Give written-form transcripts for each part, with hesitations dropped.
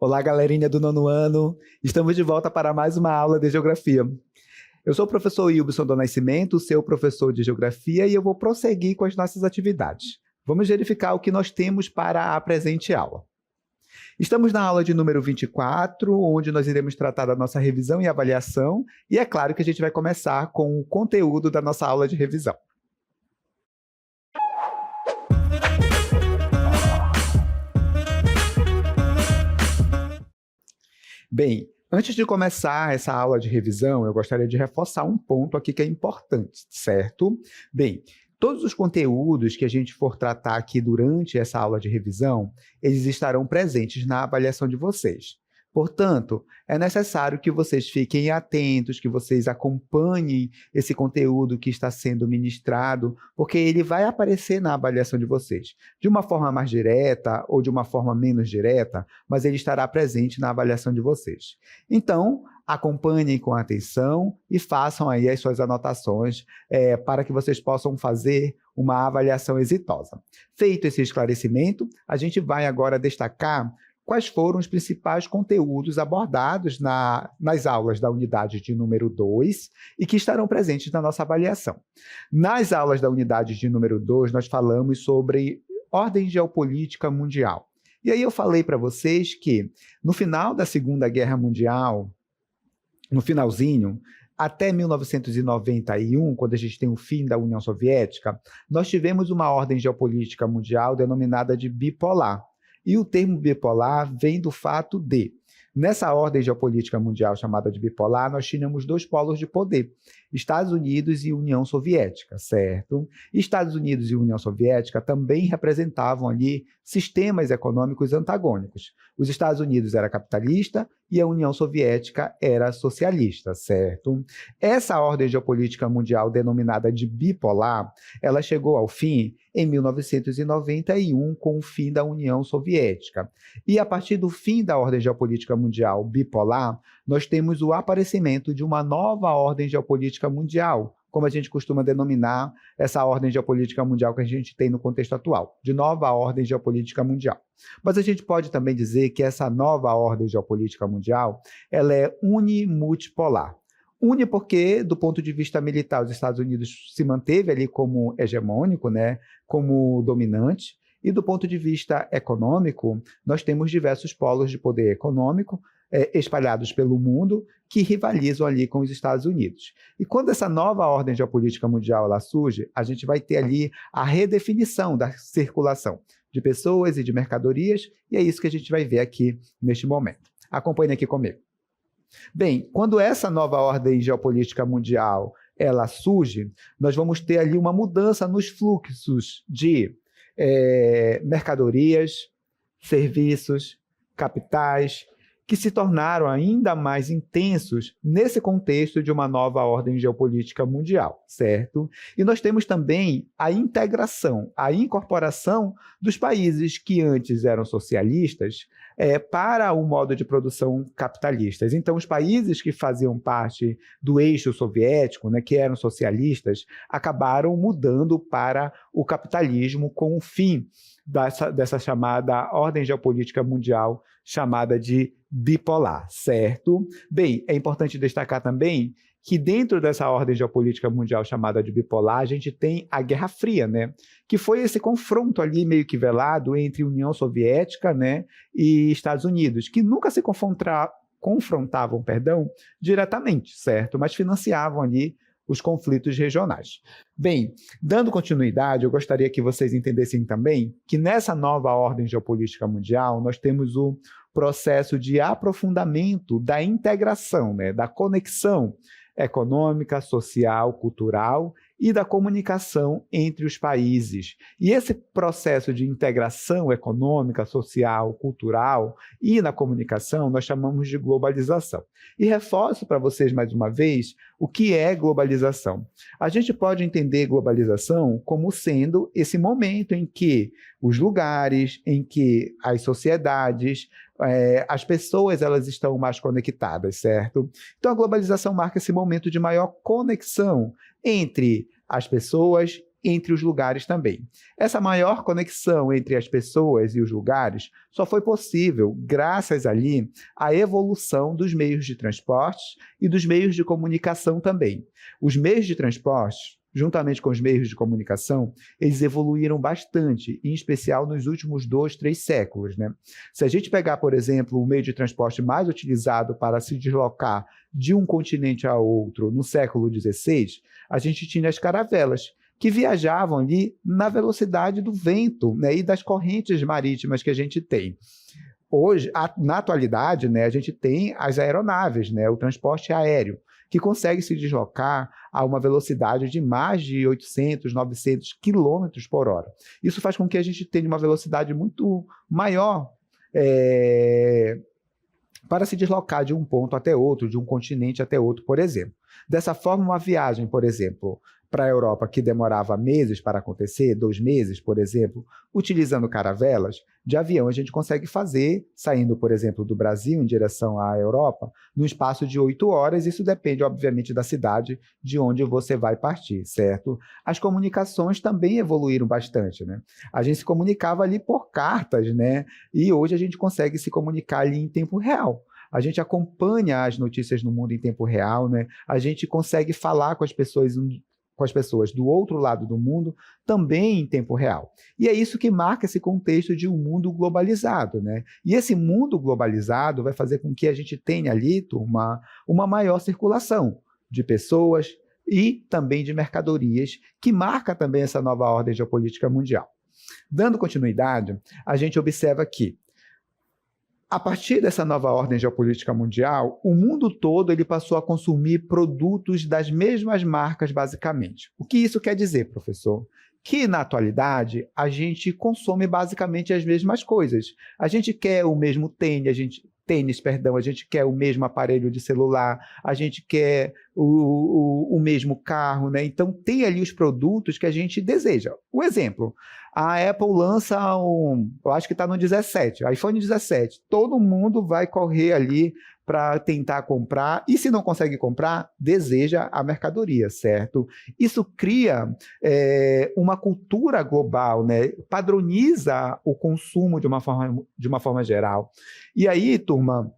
Olá, galerinha do nono ano. Estamos de volta para mais uma aula de Geografia. Eu sou o professor Ilbson do Nascimento, seu professor de Geografia, e eu vou prosseguir com as nossas atividades. Vamos verificar o que nós temos para a presente aula. Estamos na aula de número 24, onde nós iremos tratar da nossa revisão e avaliação, e é claro que a gente vai começar com o conteúdo da nossa aula de revisão. Bem, antes de começar essa aula de revisão, eu gostaria de reforçar um ponto aqui que é importante, certo? Bem, todos os conteúdos que a gente for tratar aqui durante essa aula de revisão, eles estarão presentes na avaliação de vocês. Portanto, é necessário que vocês fiquem atentos, que vocês acompanhem esse conteúdo que está sendo ministrado, porque ele vai aparecer na avaliação de vocês, de uma forma mais direta ou de uma forma menos direta, mas ele estará presente na avaliação de vocês. Então, acompanhem com atenção e façam aí as suas anotações para que vocês possam fazer uma avaliação exitosa. Feito esse esclarecimento, a gente vai agora destacar quais foram os principais conteúdos abordados nas aulas da unidade de número 2 e que estarão presentes na nossa avaliação. Nas aulas da unidade de número 2, nós falamos sobre ordem geopolítica mundial. E aí eu falei para vocês que no final da Segunda Guerra Mundial, no finalzinho, até 1991, quando a gente tem o fim da União Soviética, nós tivemos uma ordem geopolítica mundial denominada de bipolar. E o termo bipolar vem do fato de, nessa ordem geopolítica mundial chamada de bipolar, nós tínhamos dois polos de poder, Estados Unidos e União Soviética, certo? Estados Unidos e União Soviética também representavam ali sistemas econômicos antagônicos. Os Estados Unidos era capitalista e a União Soviética era socialista, certo? Essa ordem geopolítica mundial denominada de bipolar, ela chegou ao fim em 1991 com o fim da União Soviética. E a partir do fim da ordem geopolítica mundial bipolar, nós temos o aparecimento de uma nova ordem geopolítica mundial, como a gente costuma denominar essa ordem geopolítica mundial que a gente tem no contexto atual, de nova ordem geopolítica mundial. Mas a gente pode também dizer que essa nova ordem geopolítica mundial, ela é unimultipolar. Une porque, do ponto de vista militar, os Estados Unidos se manteve ali como hegemônico, né, como dominante, e do ponto de vista econômico, nós temos diversos polos de poder econômico espalhados pelo mundo que rivalizam ali com os Estados Unidos. E quando essa nova ordem geopolítica mundial ela surge, a gente vai ter ali a redefinição da circulação de pessoas e de mercadorias, e é isso que a gente vai ver aqui neste momento. Acompanhe aqui comigo. Bem, quando essa nova ordem geopolítica mundial ela surge, nós vamos ter ali uma mudança nos fluxos de mercadorias, serviços, capitais, que se tornaram ainda mais intensos nesse contexto de uma nova ordem geopolítica mundial, certo? E nós temos também a integração, a incorporação dos países que antes eram socialistas para o modo de produção capitalistas. Então, os países que faziam parte do eixo soviético, né, que eram socialistas, acabaram mudando para o capitalismo com o fim dessa chamada ordem geopolítica mundial, chamada de bipolar, certo? Bem, é importante destacar também que dentro dessa ordem geopolítica mundial chamada de bipolar, a gente tem a Guerra Fria, né? Que foi esse confronto ali meio que velado entre União Soviética, né, e Estados Unidos, que nunca se confrontavam, diretamente, certo? Mas financiavam ali os conflitos regionais. Bem, dando continuidade, eu gostaria que vocês entendessem também que nessa nova ordem geopolítica mundial, nós temos o processo de aprofundamento da integração, né, da conexão econômica, social, cultural e da comunicação entre os países. E esse processo de integração econômica, social, cultural e na comunicação nós chamamos de globalização. E reforço para vocês mais uma vez o que é globalização. A gente pode entender globalização como sendo esse momento em que os lugares, em que as sociedades, as pessoas elas estão mais conectadas, certo? Então a globalização marca esse momento de maior conexão entre as pessoas, entre os lugares também. Essa maior conexão entre as pessoas e os lugares só foi possível graças ali à evolução dos meios de transporte e dos meios de comunicação também. Os meios de transporte, juntamente com os meios de comunicação, eles evoluíram bastante, em especial nos últimos 2, 3 séculos, né? Se a gente pegar, por exemplo, o meio de transporte mais utilizado para se deslocar de um continente a outro no século XVI, a gente tinha as caravelas, que viajavam ali na velocidade do vento, né, e das correntes marítimas que a gente tem. Hoje, na atualidade, né, a gente tem as aeronaves, né, o transporte aéreo, que consegue se deslocar a uma velocidade de mais de 800, 900 quilômetros por hora. Isso faz com que a gente tenha uma velocidade muito maior para se deslocar de um ponto até outro, de um continente até outro, por exemplo. Dessa forma, uma viagem, por exemplo, para a Europa, que demorava meses para acontecer, 2 meses, por exemplo, utilizando caravelas, de avião a gente consegue fazer, saindo, por exemplo, do Brasil em direção à Europa, no espaço de 8 horas. Isso depende, obviamente, da cidade de onde você vai partir, certo? As comunicações também evoluíram bastante, né? A gente se comunicava ali por cartas, né? E hoje a gente consegue se comunicar ali em tempo real. A gente acompanha as notícias no mundo em tempo real, né? A gente consegue falar com as pessoas do outro lado do mundo também em tempo real. E é isso que marca esse contexto de um mundo globalizado, né? E esse mundo globalizado vai fazer com que a gente tenha ali, turma, uma maior circulação de pessoas e também de mercadorias, que marca também essa nova ordem geopolítica mundial. Dando continuidade, a gente observa que a partir dessa nova ordem geopolítica mundial, o mundo todo ele passou a consumir produtos das mesmas marcas, basicamente. O que isso quer dizer, professor? Que, na atualidade, a gente consome basicamente as mesmas coisas. A gente quer o mesmo tênis, a gente quer o mesmo aparelho de celular, a gente quer o mesmo carro, né? Então, tem ali os produtos que a gente deseja. O exemplo, a Apple lança eu acho que está no 17, iPhone 17. Todo mundo vai correr ali para tentar comprar, e se não consegue comprar, deseja a mercadoria, certo? Isso cria uma cultura global, né? Padroniza o consumo de uma forma geral. E aí, turma,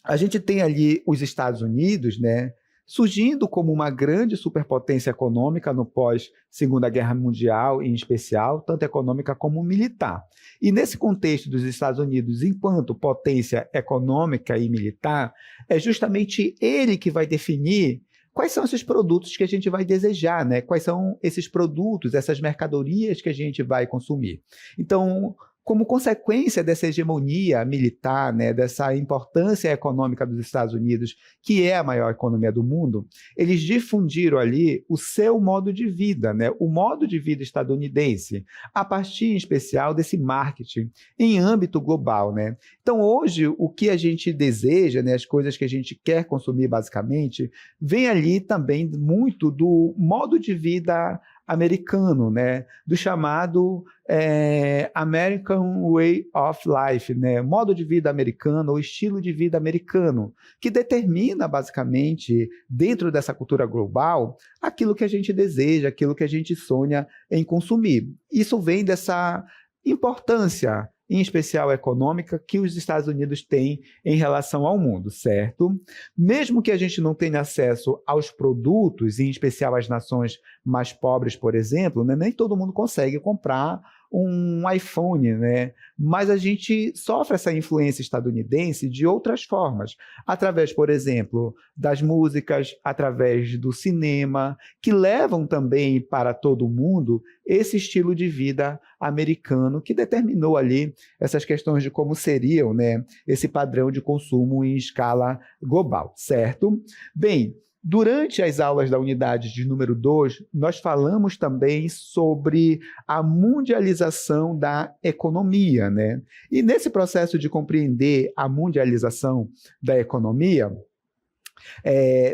a gente tem ali os Estados Unidos, né, surgindo como uma grande superpotência econômica no pós-Segunda Guerra Mundial, em especial, tanto econômica como militar. E nesse contexto dos Estados Unidos, enquanto potência econômica e militar, é justamente ele que vai definir quais são esses produtos que a gente vai desejar, né? Quais são esses produtos, essas mercadorias que a gente vai consumir. Então, como consequência dessa hegemonia militar, né, dessa importância econômica dos Estados Unidos, que é a maior economia do mundo, eles difundiram ali o seu modo de vida, né, o modo de vida estadunidense, a partir, em especial, desse marketing em âmbito global, né? Então, hoje, o que a gente deseja, né, as coisas que a gente quer consumir, basicamente, vem ali também muito do modo de vida americano, né? Do chamado American Way of Life, né? Modo de vida americano ou estilo de vida americano, que determina, basicamente, dentro dessa cultura global, aquilo que a gente deseja, aquilo que a gente sonha em consumir. Isso vem dessa importância, em especial econômica, que os Estados Unidos têm em relação ao mundo, certo? Mesmo que a gente não tenha acesso aos produtos, em especial as nações mais pobres, por exemplo, né, nem todo mundo consegue comprar um iPhone, né? Mas a gente sofre essa influência estadunidense de outras formas, através, por exemplo, das músicas, através do cinema, que levam também para todo mundo esse estilo de vida americano que determinou ali essas questões de como seriam, né, esse padrão de consumo em escala global, certo? Bem, durante as aulas da unidade de número 2, nós falamos também sobre a mundialização da economia, né? E nesse processo de compreender a mundialização da economia,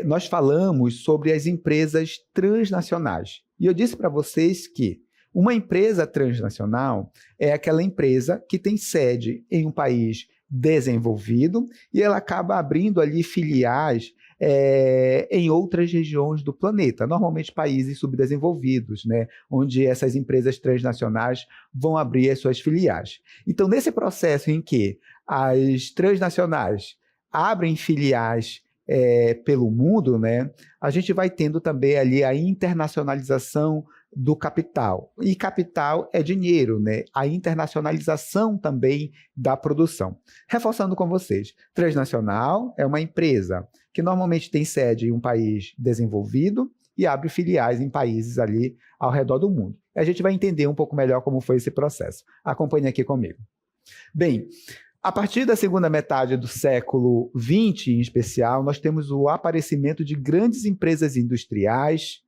nós falamos sobre as empresas transnacionais. E eu disse para vocês que uma empresa transnacional é aquela empresa que tem sede em um país desenvolvido e ela acaba abrindo ali filiais em outras regiões do planeta, normalmente países subdesenvolvidos, né, onde essas empresas transnacionais vão abrir as suas filiais. Então, nesse processo em que as transnacionais abrem filiais pelo mundo, né, a gente vai tendo também ali a internacionalização do capital. E capital é dinheiro, né? A internacionalização também da produção. Reforçando com vocês, transnacional é uma empresa que normalmente tem sede em um país desenvolvido e abre filiais em países ali ao redor do mundo. A gente vai entender um pouco melhor como foi esse processo. Acompanhe aqui comigo. Bem, a partir da segunda metade do século XX, em especial, nós temos o aparecimento de grandes empresas industriais,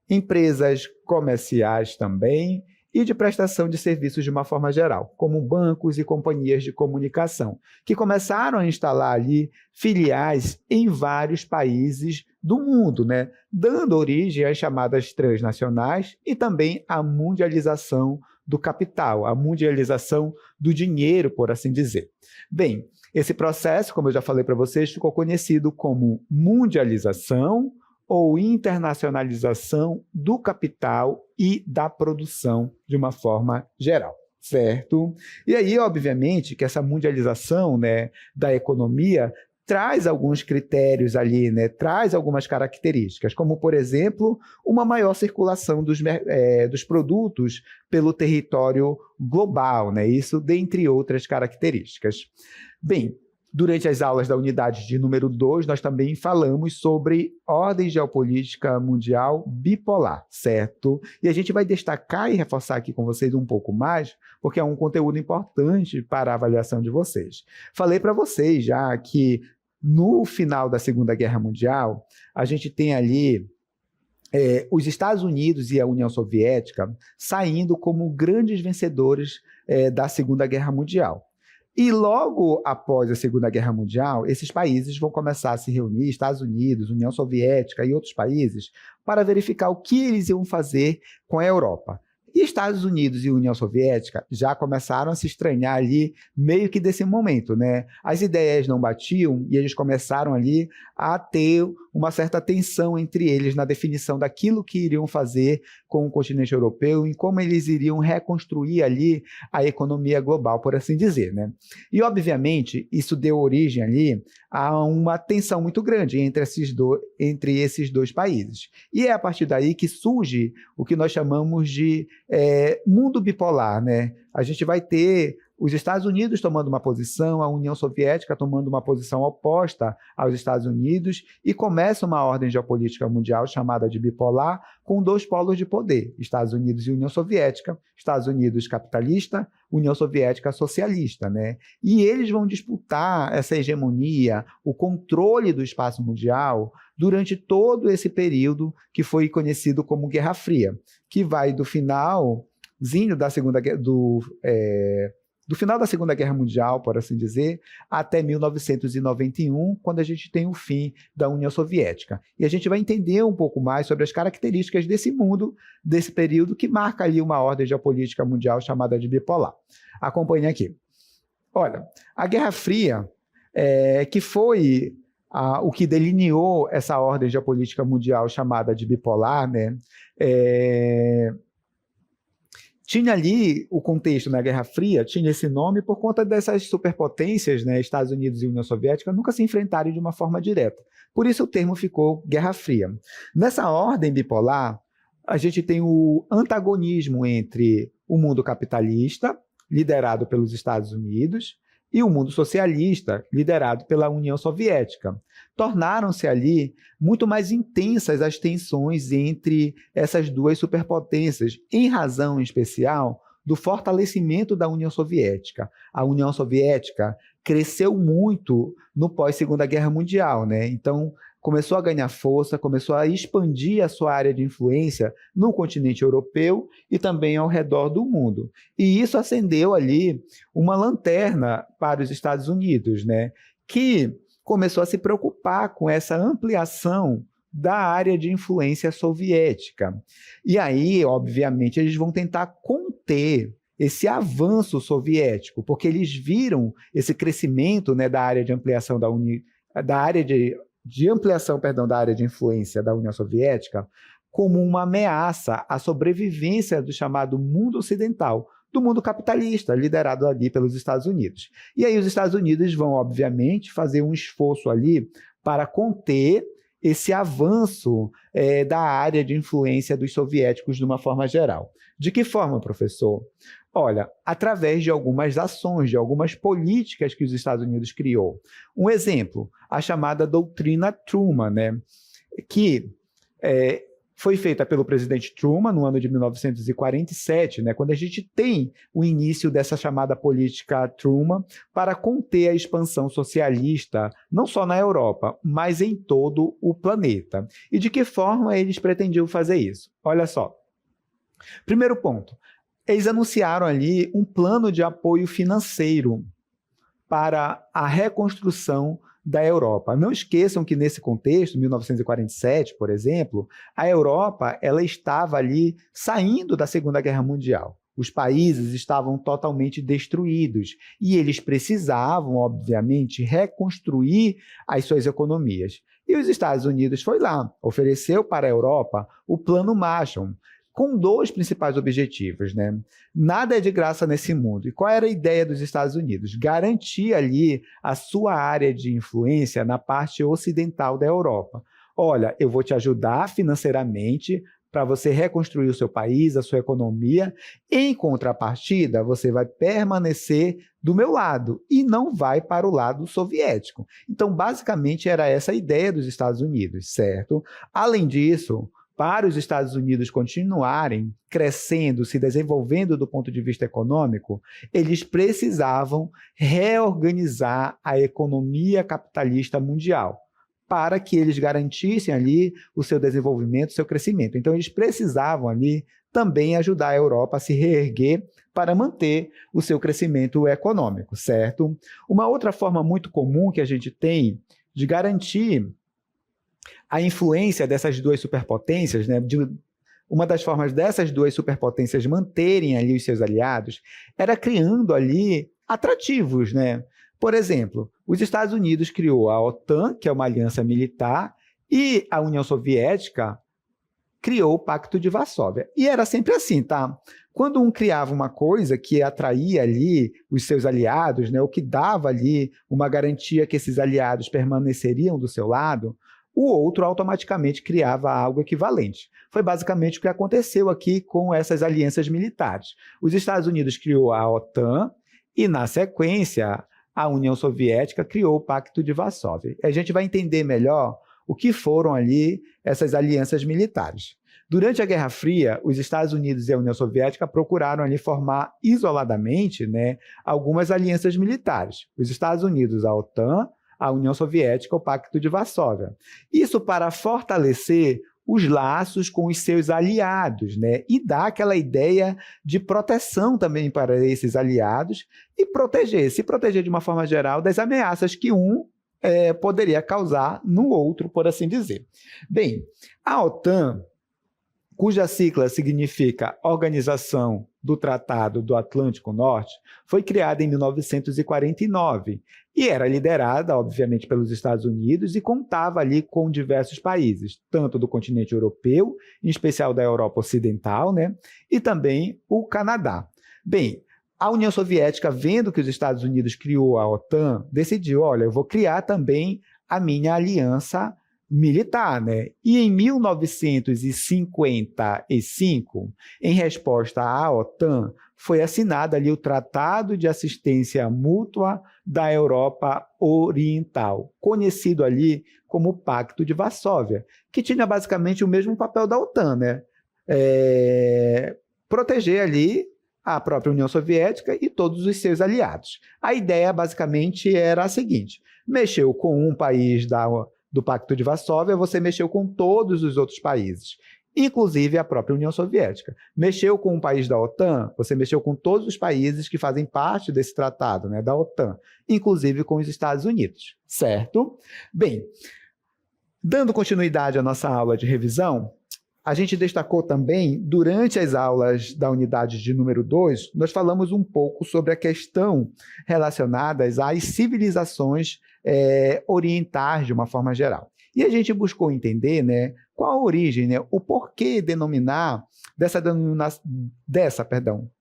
empresas comerciais também, e de prestação de serviços de uma forma geral, como bancos e companhias de comunicação, que começaram a instalar ali filiais em vários países do mundo, né? Dando origem às chamadas transnacionais e também à mundialização do capital, a mundialização do dinheiro, por assim dizer. Bem, esse processo, como eu já falei para vocês, ficou conhecido como mundialização ou internacionalização do capital e da produção de uma forma geral, certo? E aí, obviamente, que essa mundialização, né, da economia traz alguns critérios ali, né, traz algumas características, como, por exemplo, uma maior circulação dos produtos pelo território global, né, isso dentre outras características. Bem, durante as aulas da unidade de número 2, nós também falamos sobre ordem geopolítica mundial bipolar, certo? E a gente vai destacar e reforçar aqui com vocês um pouco mais, porque é um conteúdo importante para a avaliação de vocês. Falei para vocês já que no final da Segunda Guerra Mundial, a gente tem ali os Estados Unidos e a União Soviética saindo como grandes vencedores da Segunda Guerra Mundial. E logo após a Segunda Guerra Mundial, esses países vão começar a se reunir, Estados Unidos, União Soviética e outros países, para verificar o que eles iam fazer com a Europa. E Estados Unidos e União Soviética já começaram a se estranhar ali meio que desse momento, né? As ideias não batiam e eles começaram ali a ter uma certa tensão entre eles na definição daquilo que iriam fazer com o continente europeu e como eles iriam reconstruir ali a economia global, por assim dizer, né? E, obviamente, isso deu origem ali a uma tensão muito grande entre esses dois países. E é a partir daí que surge o que nós chamamos de mundo bipolar, né? A gente vai ter os Estados Unidos tomando uma posição, a União Soviética tomando uma posição oposta aos Estados Unidos, e começa uma ordem geopolítica mundial chamada de bipolar, com dois polos de poder, Estados Unidos e União Soviética, Estados Unidos capitalista, União Soviética socialista, né? E eles vão disputar essa hegemonia, o controle do espaço mundial, durante todo esse período que foi conhecido como Guerra Fria, que vai do finalzinho da do final da Segunda Guerra Mundial, por assim dizer, até 1991, quando a gente tem o fim da União Soviética. E a gente vai entender um pouco mais sobre as características desse mundo, desse período, que marca ali uma ordem geopolítica mundial chamada de bipolar. Acompanhe aqui. Olha, a Guerra Fria, que foi o que delineou essa ordem geopolítica mundial chamada de bipolar, né? Tinha ali o contexto na Guerra Fria, tinha esse nome por conta dessas superpotências, né, Estados Unidos e União Soviética, nunca se enfrentarem de uma forma direta. Por isso o termo ficou Guerra Fria. Nessa ordem bipolar, a gente tem o antagonismo entre o mundo capitalista, liderado pelos Estados Unidos, e o mundo socialista, liderado pela União Soviética. Tornaram-se ali muito mais intensas as tensões entre essas duas superpotências, em razão, em especial, do fortalecimento da União Soviética. A União Soviética cresceu muito no pós-Segunda Guerra Mundial, né? Então, começou a ganhar força, começou a expandir a sua área de influência no continente europeu e também ao redor do mundo. E isso acendeu ali uma lanterna para os Estados Unidos, né? Que começou a se preocupar com essa ampliação da área de influência soviética. E aí, obviamente, eles vão tentar conter esse avanço soviético, porque eles viram esse crescimento, né, da área de ampliação da área de de ampliação, perdão, da área de influência da União Soviética como uma ameaça à sobrevivência do chamado mundo ocidental, do mundo capitalista, liderado ali pelos Estados Unidos. E aí os Estados Unidos vão, obviamente, fazer um esforço ali para conter esse avanço da área de influência dos soviéticos de uma forma geral. De que forma, professor? Olha, através de algumas ações, de algumas políticas que os Estados Unidos criou. Um exemplo, a chamada doutrina Truman, né? Que foi feita pelo presidente Truman no ano de 1947, né, quando a gente tem o início dessa chamada política Truman para conter a expansão socialista, não só na Europa, mas em todo o planeta. E de que forma eles pretendiam fazer isso? Olha só. Primeiro ponto, eles anunciaram ali um plano de apoio financeiro para a reconstrução da Europa. Não esqueçam que nesse contexto, 1947, por exemplo, a Europa ela estava ali saindo da Segunda Guerra Mundial. Os países estavam totalmente destruídos e eles precisavam, obviamente, reconstruir as suas economias. E os Estados Unidos foi lá, ofereceu para a Europa o Plano Marshall, com dois principais objetivos, né? Nada é de graça nesse mundo. E qual era a ideia dos Estados Unidos? Garantir ali a sua área de influência na parte ocidental da Europa. Olha, eu vou te ajudar financeiramente para você reconstruir o seu país, a sua economia. Em contrapartida, você vai permanecer do meu lado e não vai para o lado soviético. Então, basicamente, era essa a ideia dos Estados Unidos, certo? Além disso, para os Estados Unidos continuarem crescendo, se desenvolvendo do ponto de vista econômico, eles precisavam reorganizar a economia capitalista mundial para que eles garantissem ali o seu desenvolvimento, o seu crescimento. Então, eles precisavam ali também ajudar a Europa a se reerguer para manter o seu crescimento econômico, certo? Uma outra forma muito comum que a gente tem de garantir a influência dessas duas superpotências, né, uma das formas dessas duas superpotências manterem ali os seus aliados, era criando ali atrativos, né? Por exemplo, os Estados Unidos criou a OTAN, que é uma aliança militar, e a União Soviética criou o Pacto de Varsóvia. E era sempre assim, tá? Quando um criava uma coisa que atraía ali os seus aliados, né, ou que dava ali uma garantia que esses aliados permaneceriam do seu lado, o outro automaticamente criava algo equivalente. Foi basicamente o que aconteceu aqui com essas alianças militares. Os Estados Unidos criou a OTAN e, na sequência, a União Soviética criou o Pacto de Varsóvia. A gente vai entender melhor o que foram ali essas alianças militares. Durante a Guerra Fria, os Estados Unidos e a União Soviética procuraram ali formar isoladamente, né, algumas alianças militares. Os Estados Unidos, a OTAN, a União Soviética, o Pacto de Varsóvia. Isso para fortalecer os laços com os seus aliados, né? E dar aquela ideia de proteção também para esses aliados e se proteger de uma forma geral das ameaças que um poderia causar no outro, por assim dizer. Bem, a OTAN, cuja sigla significa Organização do Tratado do Atlântico Norte, foi criada em 1949 e era liderada, obviamente, pelos Estados Unidos e contava ali com diversos países, tanto do continente europeu, em especial da Europa Ocidental, né, e também o Canadá. Bem, a União Soviética, vendo que os Estados Unidos criou a OTAN, decidiu, olha, eu vou criar também a minha aliança militar, né? E em 1955, em resposta à OTAN, foi assinado ali o Tratado de Assistência Mútua da Europa Oriental, conhecido ali como Pacto de Varsóvia, que tinha basicamente o mesmo papel da OTAN, né? Proteger ali a própria União Soviética e todos os seus aliados. A ideia basicamente era a seguinte: mexeu com um país do Pacto de Varsóvia, você mexeu com todos os outros países, inclusive a própria União Soviética. Mexeu com um país da OTAN, você mexeu com todos os países que fazem parte desse tratado, né, da OTAN, inclusive com os Estados Unidos, certo? Bem, dando continuidade à nossa aula de revisão, a gente destacou também, durante as aulas da unidade de número 2, nós falamos um pouco sobre a questão relacionada às civilizações orientais de uma forma geral. E a gente buscou entender, né, qual a origem, né, o porquê denominar dessa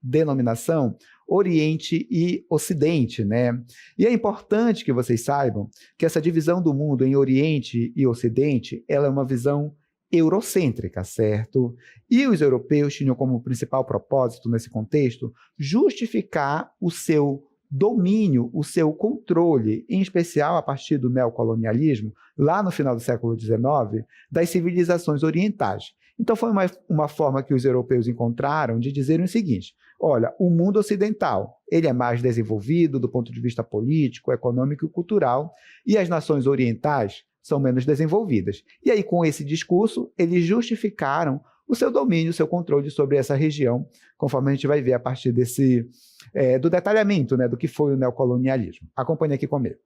denominação Oriente e Ocidente, né? E é importante que vocês saibam que essa divisão do mundo em Oriente e Ocidente, ela é uma visão eurocêntrica, certo? E os europeus tinham como principal propósito nesse contexto justificar o seu domínio, o seu controle, em especial a partir do neocolonialismo, lá no final do século XIX, das civilizações orientais. Então foi uma forma que os europeus encontraram de dizerem o seguinte: olha, o mundo ocidental, ele é mais desenvolvido do ponto de vista político, econômico e cultural, e as nações orientais são menos desenvolvidas. E aí, com esse discurso, eles justificaram o seu domínio, o seu controle sobre essa região, conforme a gente vai ver a partir do detalhamento, né, do que foi o neocolonialismo. Acompanhe aqui comigo.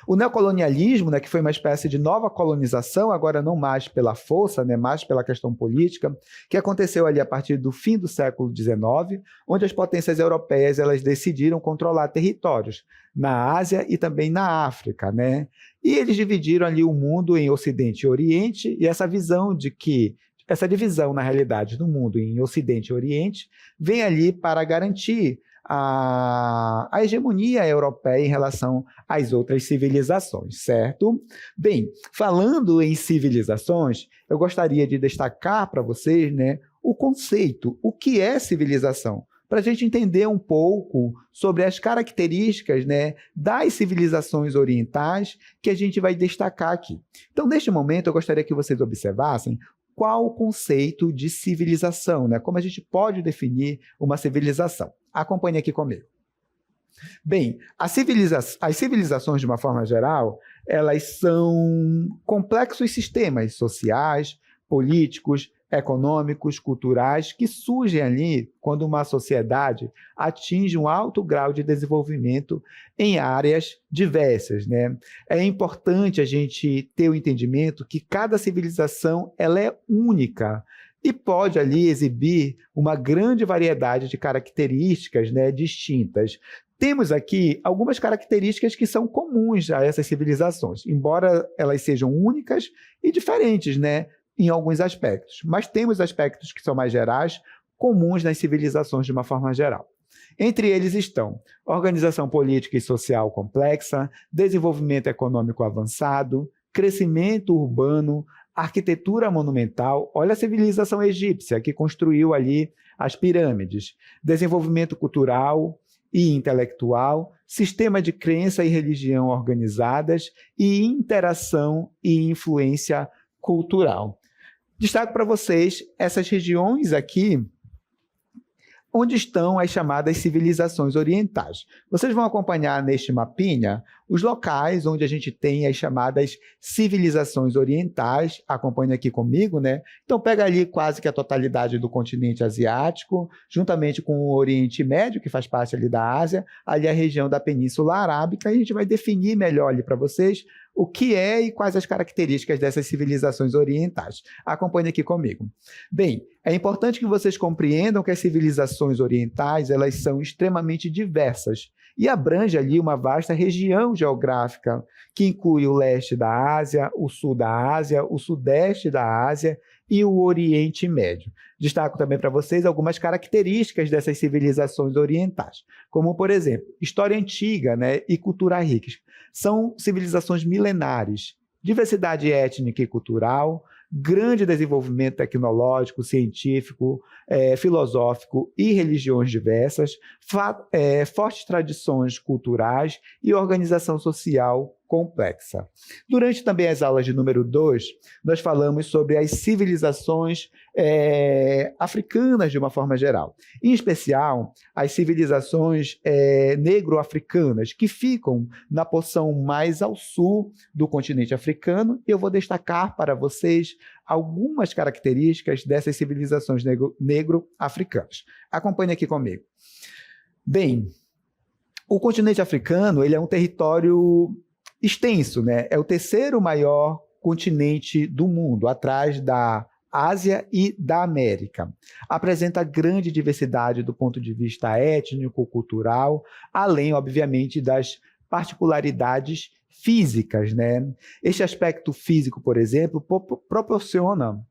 O neocolonialismo, né, que foi uma espécie de nova colonização, agora não mais pela força, né, mais pela questão política, que aconteceu ali a partir do fim do século XIX, onde as potências europeias elas decidiram controlar territórios na Ásia e também na África, né? E eles dividiram ali o mundo em Ocidente e Oriente, e essa divisão, na realidade, do mundo em Ocidente e Oriente vem ali para garantir a hegemonia europeia em relação às outras civilizações, certo? Bem, falando em civilizações, eu gostaria de destacar para vocês, né, o conceito, o que é civilização, para a gente entender um pouco sobre as características, né, das civilizações orientais que a gente vai destacar aqui. Então, neste momento, eu gostaria que vocês observassem qual o conceito de civilização, né? Como a gente pode definir uma civilização. Acompanhe aqui comigo. Bem, as civilizações, de uma forma geral, elas são complexos sistemas sociais, políticos, econômicos, culturais, que surgem ali quando uma sociedade atinge um alto grau de desenvolvimento em áreas diversas, né? É importante a gente ter o entendimento que cada civilização ela é única e pode ali exibir uma grande variedade de características, né, distintas. Temos aqui algumas características que são comuns a essas civilizações, embora elas sejam únicas e diferentes, né, em alguns aspectos, mas temos aspectos que são mais gerais, comuns nas civilizações de uma forma geral. Entre eles estão organização política e social complexa, desenvolvimento econômico avançado, crescimento urbano, arquitetura monumental. Olha a civilização egípcia que construiu ali as pirâmides, desenvolvimento cultural e intelectual, sistema de crença e religião organizadas e interação e influência cultural. Destaco para vocês essas regiões aqui, onde estão as chamadas civilizações orientais. Vocês vão acompanhar neste mapinha os locais onde a gente tem as chamadas civilizações orientais. Acompanhe aqui comigo, né? Então, pega ali quase que a totalidade do continente asiático, juntamente com o Oriente Médio, que faz parte ali da Ásia, ali a região da Península Arábica, e a gente vai definir melhor ali para vocês o que é e quais as características dessas civilizações orientais. Acompanhe aqui comigo. Bem, é importante que vocês compreendam que as civilizações orientais elas são extremamente diversas e abrange ali uma vasta região geográfica que inclui o leste da Ásia, o sul da Ásia, o sudeste da Ásia e o Oriente Médio. Destaco também para vocês algumas características dessas civilizações orientais, como, por exemplo, história antiga, né, e cultura rica. São civilizações milenares, diversidade étnica e cultural, grande desenvolvimento tecnológico, científico, filosófico e religiões diversas, fortes tradições culturais e organização social complexa. Durante também as aulas de número 2, nós falamos sobre as civilizações africanas de uma forma geral. Em especial, as civilizações negro-africanas, que ficam na porção mais ao sul do continente africano, e eu vou destacar para vocês algumas características dessas civilizações negro-africanas. Acompanhe aqui comigo. Bem, o continente africano ele é um território extenso, né? É o terceiro maior continente do mundo, atrás da Ásia e da América. Apresenta grande diversidade do ponto de vista étnico, cultural, além, obviamente, das particularidades físicas, né? Este aspecto físico, por exemplo, proporciona,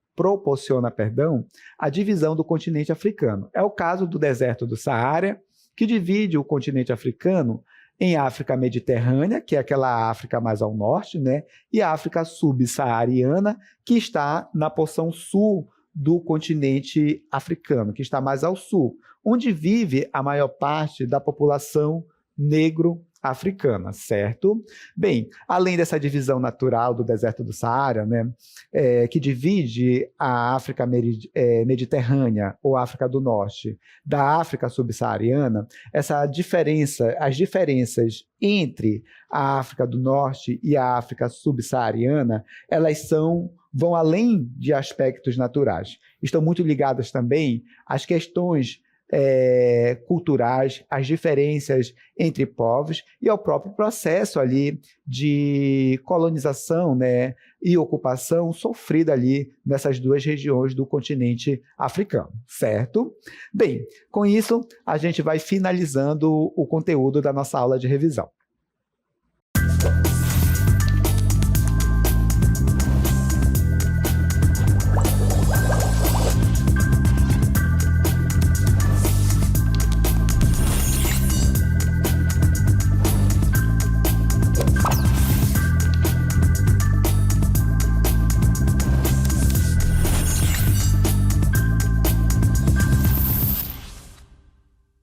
a divisão do continente africano. É o caso do deserto do Saara, que divide o continente africano em África mediterrânea, que é aquela África mais ao norte, né? E a África subsaariana, que está na porção sul do continente africano, que está mais ao sul, onde vive a maior parte da população negro-africana, certo? Bem, além dessa divisão natural do deserto do Saara, né, que divide a África mediterrânea ou África do Norte da África subsaariana, as diferenças entre a África do Norte e a África subsaariana, elas vão além de aspectos naturais. Estão muito ligadas também às questões culturais, às diferenças entre povos e ao próprio processo ali de colonização, né, e ocupação sofrida ali nessas duas regiões do continente africano, certo? Bem, com isso a gente vai finalizando o conteúdo da nossa aula de revisão.